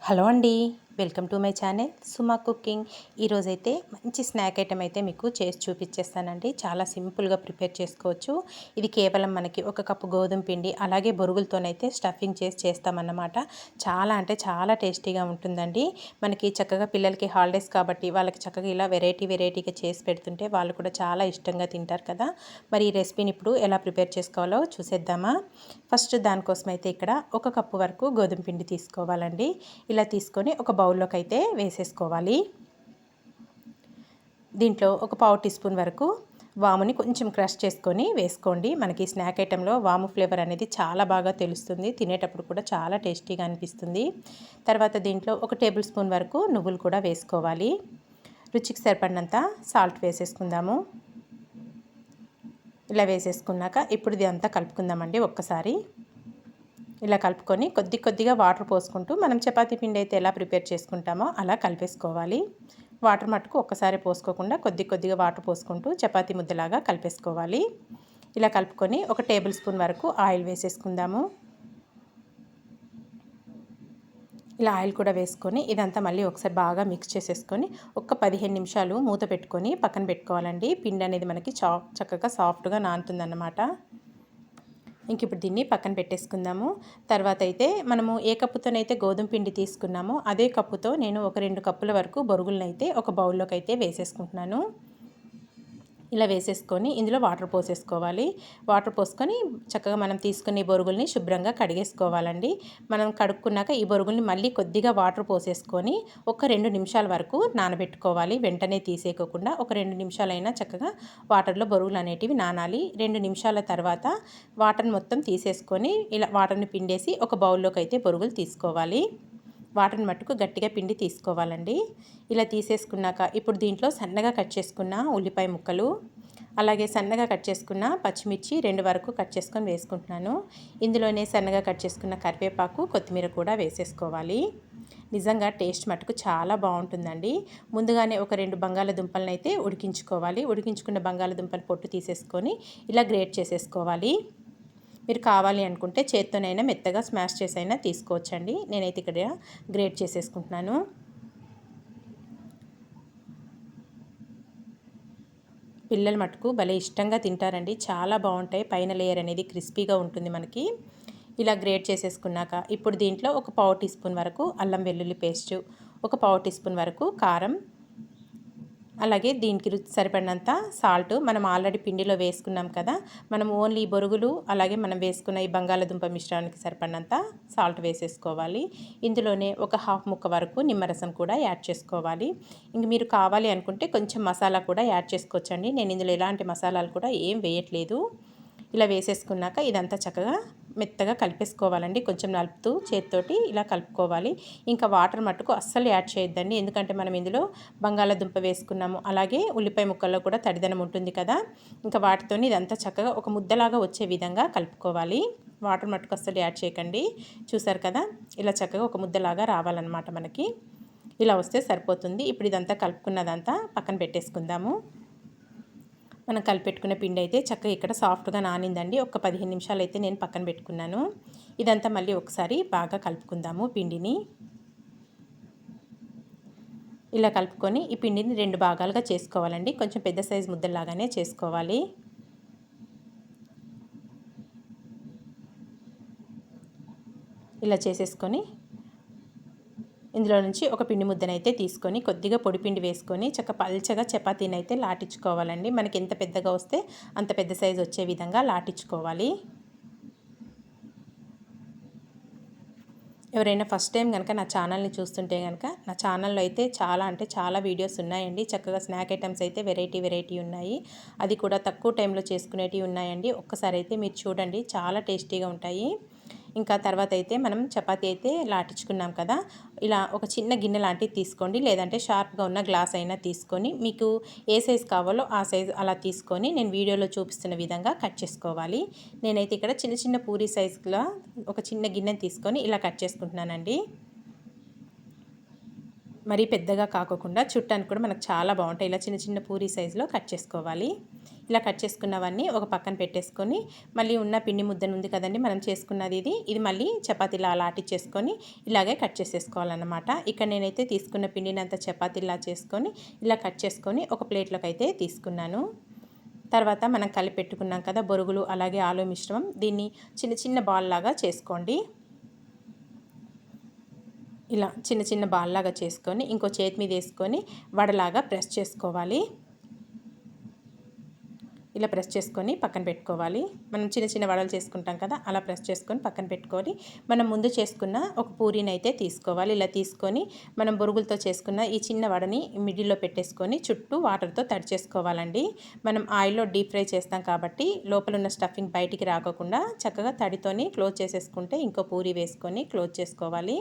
Hello అండి, welcome to my channel Suma cooking. ఈరోజైతే మంచి స్నాక్ ఐటెం అయితే మీకు చేసి చూపించేస్తానండి. చాలా సింపుల్గా ప్రిపేర్ చేసుకోవచ్చు. ఇది కేవలం మనకి ఒక కప్పు గోధుమ పిండి అలాగే బొరుగులతోనైతే స్టఫింగ్ చేసి చేస్తామన్నమాట. చాలా అంటే చాలా టేస్టీగా ఉంటుందండి. మనకి చక్కగా పిల్లలకి హాలిడేస్ కాబట్టి వాళ్ళకి చక్కగా ఇలా వెరైటీగా చేసి పెడుతుంటే వాళ్ళు కూడా చాలా ఇష్టంగా తింటారు కదా. మరి ఈ రెసిపీని ఇప్పుడు ఎలా ప్రిపేర్ చేసుకోవాలో చూసేద్దామా. ఫస్ట్ దానికోసం అయితే ఇక్కడ ఒక కప్పు వరకు గోధుమ పిండి తీసుకోవాలండి. ఇలా తీసుకొని ఒక బౌల్లోకి అయితే వేసేసుకోవాలి. దీంట్లో ఒక పావు టీ స్పూన్ వరకు వాముని కొంచెం క్రష్ చేసుకొని వేసుకోండి. మనకి స్నాక్ ఐటెంలో వాము ఫ్లేవర్ అనేది చాలా బాగా తెలుస్తుంది. తినేటప్పుడు కూడా చాలా టేస్టీగా అనిపిస్తుంది. తర్వాత దీంట్లో ఒక టేబుల్ స్పూన్ వరకు నువ్వులు కూడా వేసుకోవాలి. రుచికి సరిపడినంత సాల్ట్ వేసేసుకుందాము. ఇలా వేసేసుకున్నాక ఇప్పుడు ఇది అంతా కలుపుకుందామండి. ఒక్కసారి ఇలా కలుపుకొని కొద్దిగా వాటర్ పోసుకుంటూ మనం చపాతీ పిండి అయితే ఎలా ప్రిపేర్ చేసుకుంటామో అలా కలిపేసుకోవాలి. వాటర్ మట్టుకు ఒక్కసారి పోసుకోకుండా కొద్దిగా వాటర్ పోసుకుంటూ చపాతీ ముద్దలాగా కలిపేసుకోవాలి. ఇలా కలుపుకొని ఒక టేబుల్ స్పూన్ వరకు ఆయిల్ వేసేసుకుందాము. ఇలా ఆయిల్ కూడా వేసుకొని ఇదంతా మళ్ళీ ఒకసారి బాగా మిక్స్ చేసేసుకొని ఒక 15 నిమిషాలు మూత పెట్టుకొని పక్కన పెట్టుకోవాలండి. పిండి అనేది మనకి చక్కగా సాఫ్ట్గా నానుతుందన్నమాట. ఇంక ఇప్పుడు దీన్ని పక్కన పెట్టేసుకుందాము. తర్వాత అయితే మనము ఏ కప్పుతోనైతే గోధుమ పిండి తీసుకున్నామో అదే కప్పుతో నేను ఒక 2 కప్పుల వరకు బొరుగులనైతే ఒక బౌల్లోకి అయితే వేసేసుకుంటున్నాను. ఇలా వేసేసుకొని ఇందులో వాటర్ పోసేసుకోవాలి. వాటర్ పోసుకొని చక్కగా మనం తీసుకునే బొరుగుల్ని శుభ్రంగా కడిగేసుకోవాలండి. మనం కడుక్కున్నాక ఈ బొరుగుల్ని మళ్ళీ కొద్దిగా వాటర్ పోసేసుకొని ఒక 2 నిమిషాల వరకు నానబెట్టుకోవాలి. వెంటనే తీసేయకోకుండా ఒక 2 నిమిషాలైనా చక్కగా వాటర్లో బొరుగులు అనేటివి నానాలి. 2 నిమిషాల తర్వాత వాటర్ని మొత్తం తీసేసుకొని ఇలా వాటర్ని పిండేసి ఒక బౌల్లోకి అయితే బొరుగులు తీసుకోవాలి. వాటర్ని మట్టుకు గట్టిగా పిండి తీసుకోవాలండి. ఇలా తీసేసుకున్నాక ఇప్పుడు దీంట్లో సన్నగా కట్ చేసుకున్న ఉల్లిపాయ ముక్కలు అలాగే సన్నగా కట్ చేసుకున్న పచ్చిమిర్చి 2 వరకు కట్ చేసుకొని వేసుకుంటున్నాను. ఇందులోనే సన్నగా కట్ చేసుకున్న కరివేపాకు కొత్తిమీర కూడా వేసేసుకోవాలి. నిజంగా టేస్ట్ మట్టుకు చాలా బాగుంటుందండి. ముందుగానే ఒక 2 బంగాళదుంపలను అయితే ఉడికించుకోవాలి. ఉడికించుకున్న బంగాళదుంపలు పొట్టు తీసేసుకొని ఇలా గ్రేట్ చేసేసుకోవాలి. మీరు కావాలి అనుకుంటే చేత్తోనైనా మెత్తగా స్మాష్ చేసైనా తీసుకోవచ్చండి. నేనైతే ఇక్కడ గ్రేట్ చేసేసుకుంటున్నాను. పిల్లలు మటుకు భలే ఇష్టంగా తింటారండి. చాలా బాగుంటాయి. పైన లేయర్ అనేది క్రిస్పీగా ఉంటుంది మనకి. ఇలా గ్రేట్ చేసేసుకున్నాక ఇప్పుడు దీంట్లో ఒక పావు టీ స్పూన్ వరకు అల్లం వెల్లుల్లి పేస్టు, ఒక పావు టీ స్పూన్ వరకు కారం, అలాగే దీనికి రుచి సరిపడినంత సాల్ట్ మనం ఆల్రెడీ పిండిలో వేసుకున్నాం కదా. మనం ఓన్లీ బొరుగులు అలాగే మనం వేసుకున్న ఈ బంగాళదుంప మిశ్రమానికి సరిపడినంత సాల్ట్ వేసేసుకోవాలి. ఇందులోనే ఒక హాఫ్ ముక్క వరకు నిమ్మరసం కూడా యాడ్ చేసుకోవాలి. ఇంక మీరు కావాలి అనుకుంటే కొంచెం మసాలా కూడా యాడ్ చేసుకోవచ్చండి. నేను ఇందులో ఎలాంటి మసాలాలు కూడా ఏం వేయట్లేదు. ఇలా వేసేసుకున్నాక ఇదంతా చక్కగా మెత్తగా కలిపేసుకోవాలండి. కొంచెం నలుపుతూ చేతితోటి ఇలా కలుపుకోవాలి. ఇంకా వాటర్ మట్టుకు అస్సలు యాడ్ చేయొద్దండి. ఎందుకంటే మనం ఇందులో బంగాళాదుంప వేసుకున్నాము, అలాగే ఉల్లిపాయ ముక్కల్లో కూడా తడిదనం ఉంటుంది కదా. ఇంకా వాటితోని ఇదంతా చక్కగా ఒక ముద్దలాగా వచ్చే విధంగా కలుపుకోవాలి. వాటర్ మట్టుకు అస్సలు యాడ్ చేయకండి. చూసారు కదా, ఇలా చక్కగా ఒక ముద్దలాగా రావాలన్నమాట మనకి. ఇలా వస్తే సరిపోతుంది. ఇప్పుడు ఇదంతా కలుపుకున్నదంతా పక్కన పెట్టేసుకుందాము. మనం కలిపెట్టుకున్న పిండి అయితే చక్కగా ఇక్కడ సాఫ్ట్గా నానిందండి. ఒక 15 నిమిషాలు అయితే నేను పక్కన పెట్టుకున్నాను. ఇదంతా మళ్ళీ ఒకసారి బాగా కలుపుకుందాము పిండిని. ఇలా కలుపుకొని ఈ పిండిని 2 భాగాలుగా చేసుకోవాలండి. కొంచెం పెద్ద సైజు ముద్దలాగానే చేసుకోవాలి. ఇలా చేసేసుకొని ఇందులో నుంచి ఒక పిండి ముద్దనైతే తీసుకొని కొద్దిగా పొడి పిండి వేసుకొని పల్చగా చపాతీని అయితే లాటించుకోవాలండి. మనకి ఎంత పెద్దగా వస్తే అంత పెద్ద సైజు వచ్చే విధంగా లాటించుకోవాలి. ఎవరైనా ఫస్ట్ టైం కనుక నా ఛానల్ని చూస్తుంటే కనుక నా ఛానల్లో అయితే చాలా అంటే చాలా వీడియోస్ ఉన్నాయండి. చక్కగా స్నాక్ ఐటమ్స్ అయితే వెరైటీ ఉన్నాయి. అది కూడా తక్కువ టైంలో చేసుకునేటివి ఉన్నాయండి. ఒక్కసారి అయితే మీరు చూడండి, చాలా టేస్టీగా ఉంటాయి. ఇంకా తర్వాత అయితే మనం చపాతీ అయితే లాటించుకున్నాం కదా. ఇలా ఒక చిన్న గిన్నె లాంటిది తీసుకోండి, లేదంటే షార్ప్గా ఉన్న గ్లాస్ అయినా తీసుకొని మీకు ఏ సైజు కావాలో ఆ సైజు అలా తీసుకొని నేను వీడియోలో చూపిస్తున్న విధంగా కట్ చేసుకోవాలి. నేనైతే ఇక్కడ చిన్న పూరీ సైజులో ఒక చిన్న గిన్నెని తీసుకొని ఇలా కట్ చేసుకుంటున్నానండి. మరీ పెద్దగా కాకోకుండా చుట్టానికి కూడా మనకు చాలా బాగుంటాయి. ఇలా చిన్న చిన్న పూరీ సైజులో కట్ చేసుకోవాలి. ఇలా కట్ చేసుకున్నవన్నీ ఒక పక్కన పెట్టేసుకొని మళ్ళీ ఉన్న పిండి ముద్ద ఉంది కదండి మనం చేసుకున్నది ఇది మళ్ళీ చపాతీలా అలా ఆటిచ్చేసుకొని ఇలాగే కట్ చేసేసుకోవాలన్నమాట. ఇక్కడ నేనైతే తీసుకున్న పిండిని అంతా చపాతీలా చేసుకొని ఇలా కట్ చేసుకొని ఒక ప్లేట్లోకి అయితే తీసుకున్నాను. తర్వాత మనం కలిపి పెట్టుకున్నాం కదా బొరుగులు అలాగే ఆలు మిశ్రమం, దీన్ని చిన్న చిన్న బాల్ లాగా చేసుకోండి. ఇలా చిన్న చిన్న బాల్ లాగా చేసుకొని ఇంకో చేతి మీద వేసుకొని వడలాగా ప్రెస్ చేసుకోవాలి. ఇలా ప్రెస్ చేసుకొని పక్కన పెట్టుకోవాలి. మనం చిన్న చిన్న వడలు చేసుకుంటాం కదా అలా ప్రెస్ చేసుకొని పక్కన పెట్టుకొని మనం ముందు చేసుకున్న ఒక పూరీని అయితే తీసుకోవాలి. ఇలా తీసుకొని మనం బొరుగులతో చేసుకున్న ఈ చిన్న వడని మిడిల్లో పెట్టేసుకొని చుట్టూ వాటర్తో తడి చేసుకోవాలండి. మనం ఆయిల్లో డీప్ ఫ్రై చేస్తాం కాబట్టి లోపల ఉన్న స్టఫింగ్ బయటికి రాకుండా చక్కగా తడితోని క్లోజ్ చేసేసుకుంటే ఇంకో పూరీ వేసుకొని క్లోజ్ చేసుకోవాలి.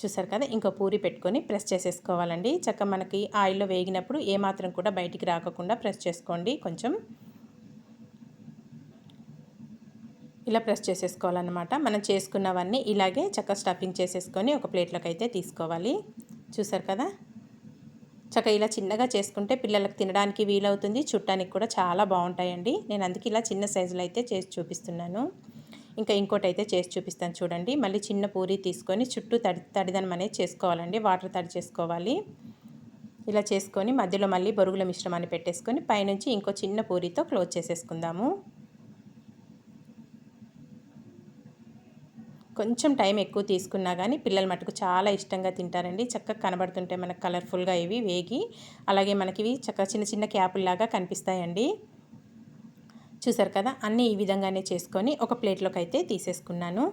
చూసారు కదా, ఇంకో పూరి పెట్టుకొని ప్రెస్ చేసేసుకోవాలండి. చక్కగా మనకి ఆయిల్లో వేగినప్పుడు ఏమాత్రం కూడా బయటికి రాకుండా ప్రెస్ చేసుకోండి. కొంచెం ఇలా ప్రెస్ చేసేసుకోవాలన్నమాట. మనం చేసుకున్నవన్నీ ఇలాగే చక్కగా స్టఫింగ్ చేసేసుకొని ఒక ప్లేట్లోకి అయితే తీసుకోవాలి. చూసారు కదా, చక్కగా ఇలా చిన్నగా చేసుకుంటే పిల్లలకు తినడానికి వీలవుతుంది, చుట్టానికి కూడా చాలా బాగుంటాయండి. నేను అందుకే ఇలా చిన్న సైజులో అయితే చేసి చూపిస్తున్నాను. ఇంకా ఇంకోటి అయితే చేసి చూపిస్తాను చూడండి. మళ్ళీ చిన్న పూరి తీసుకొని చుట్టూ తడిదనం అనేది చేసుకోవాలండి, వాటర్ తడి చేసుకోవాలి. ఇలా చేసుకొని మధ్యలో మళ్ళీ బొరుగుల మిశ్రమాన్ని పెట్టేసుకొని పైనుంచి ఇంకో చిన్న పూరితో క్లోజ్ చేసేసుకుందాము. కొంచెం టైం ఎక్కువ తీసుకున్నా కానీ పిల్లలు మటుకు చాలా ఇష్టంగా తింటారండి. చక్కగా కనబడుతుంటే మనకు కలర్ఫుల్గా ఇవి వేగి అలాగే మనకి ఇవి చక్కగా చిన్న చిన్న క్యాపుల్లాగా కనిపిస్తాయండి. చూసారు కదా, అన్నీ ఈ విధంగానే చేసుకొని ఒక ప్లేట్లోకి అయితే తీసేసుకున్నాను.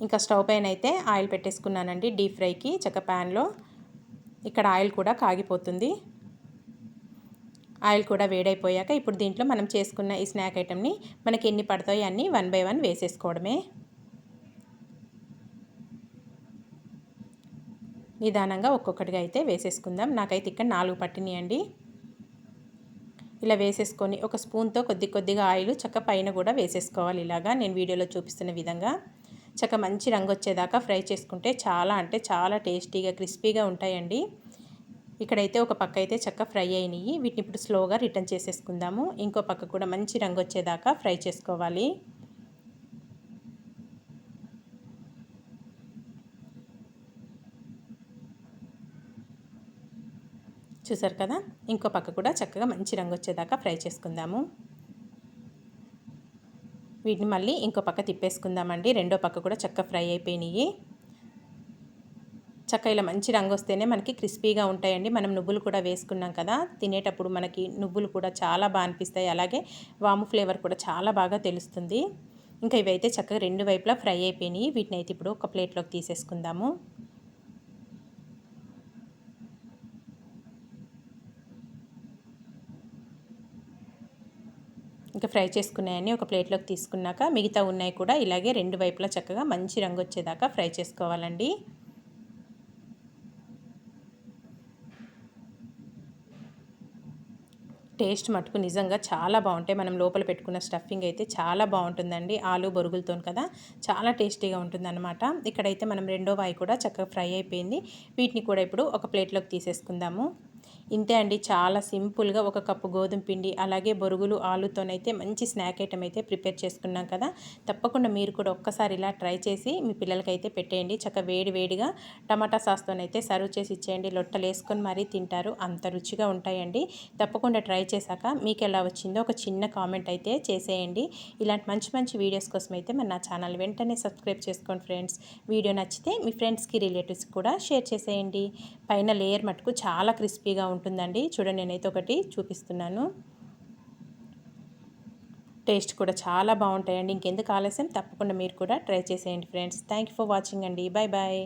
ఇంకా స్టవ్ పైన అయితే ఆయిల్ పెట్టేసుకున్నానండి డీప్ ఫ్రైకి. చక్క ప్యాన్లో ఇక్కడ ఆయిల్ కూడా కాగిపోతుంది. ఆయిల్ కూడా వేడైపోయాక ఇప్పుడు దీంట్లో మనం చేసుకున్న ఈ స్నాక్ ఐటెంని మనకి ఎన్ని పడతాయో అన్నీ 1 బై 1 వేసేసుకోవడమే. నిదానంగా ఒక్కొక్కటిగా అయితే వేసేసుకుందాం. నాకైతే ఇక్కడ 4 పట్టినాయండి. ఇలా వేసేసుకొని ఒక స్పూన్తో కొద్దిగా ఆయిల్ చక్క పైన కూడా వేసేసుకోవాలి. ఇలాగా నేను వీడియోలో చూపిస్తున్న విధంగా చక్క మంచి రంగు వచ్చేదాకా ఫ్రై చేసుకుంటే చాలా అంటే చాలా టేస్టీగా క్రిస్పీగా ఉంటాయండి. ఇక్కడైతే ఒక పక్క అయితే చక్క ఫ్రై అయినాయి. వీటిని ఇప్పుడు స్లోగా రిటర్న్ చేసేసుకుందాము. ఇంకో పక్క కూడా మంచి రంగు వచ్చేదాకా ఫ్రై చేసుకోవాలి. చూసారు కదా, ఇంకో పక్క కూడా చక్కగా మంచి రంగు వచ్చేదాకా ఫ్రై చేసుకుందాము. వీటిని మళ్ళీ ఇంకో పక్క తిప్పేసుకుందామండి. రెండో పక్క కూడా చక్కగా ఫ్రై అయిపోయినాయి. చక్క ఇలా మంచి రంగు వస్తేనే మనకి క్రిస్పీగా ఉంటాయండి. మనం నువ్వులు కూడా వేసుకున్నాం కదా, తినేటప్పుడు మనకి నువ్వులు కూడా చాలా బాగా అనిపిస్తాయి. అలాగే వాము ఫ్లేవర్ కూడా చాలా బాగా తెలుస్తుంది. ఇంకా ఇవైతే చక్కగా రెండు వైపులా ఫ్రై అయిపోయినాయి. వీటిని అయితే ఇప్పుడు ఒక ప్లేట్లోకి తీసేసుకుందాము. ఇంకా ఫ్రై చేసుకున్నాయని ఒక ప్లేట్లోకి తీసుకున్నాక మిగతా ఉన్నాయి కూడా ఇలాగే రెండు వైపులా చక్కగా మంచి రంగు వచ్చేదాకా ఫ్రై చేసుకోవాలండి. టేస్ట్ మటుకు నిజంగా చాలా బాగుంటాయి. మనం లోపల పెట్టుకున్న స్టఫింగ్ అయితే చాలా బాగుంటుందండి. ఆలు బొరుగులతో కదా చాలా టేస్టీగా ఉంటుందన్నమాట. ఇక్కడైతే మనం రెండో వాయి కూడా చక్కగా ఫ్రై అయిపోయింది. వీటిని కూడా ఇప్పుడు ఒక ప్లేట్లోకి తీసేసుకుందాము. ఇంతే అండి, చాలా సింపుల్గా ఒక కప్పు గోధుమ పిండి అలాగే బొరుగులు ఆలుతోనైతే మంచి స్నాక్ ఐటమ్ అయితే ప్రిపేర్ చేసుకున్నాం కదా. తప్పకుండా మీరు కూడా ఒక్కసారి ఇలా ట్రై చేసి మీ పిల్లలకైతే పెట్టేయండి. చక్కగా వేడిగా టమాటా సాస్తోనైతే సర్వ్ చేసి ఇచ్చేయండి. లొట్టలు వేసుకొని మరీ తింటారు, అంత రుచిగా ఉంటాయండి. తప్పకుండా ట్రై చేశాక మీకు ఎలా వచ్చిందో ఒక చిన్న కామెంట్ అయితే చేసేయండి. ఇలాంటి మంచి వీడియోస్ కోసం అయితే మన నా ఛానల్ వెంటనే సబ్స్క్రైబ్ చేసుకోండి ఫ్రెండ్స్. వీడియో నచ్చితే మీ ఫ్రెండ్స్కి రిలేటివ్స్కి కూడా షేర్ చేసేయండి. పైన లేయర్ మటుకు చాలా క్రిస్పీగా ఉంటుందండి. చూడండి, నేనైతే ఒకటి చూపిస్తున్నాను. టేస్ట్ కూడా చాలా బాగుంటాయండి. ఇంకెందుకు ఆలస్యం, తప్పకుండా మీరు కూడా ట్రై చేసేయండి friends. Thank you for watching అండి. Bye bye.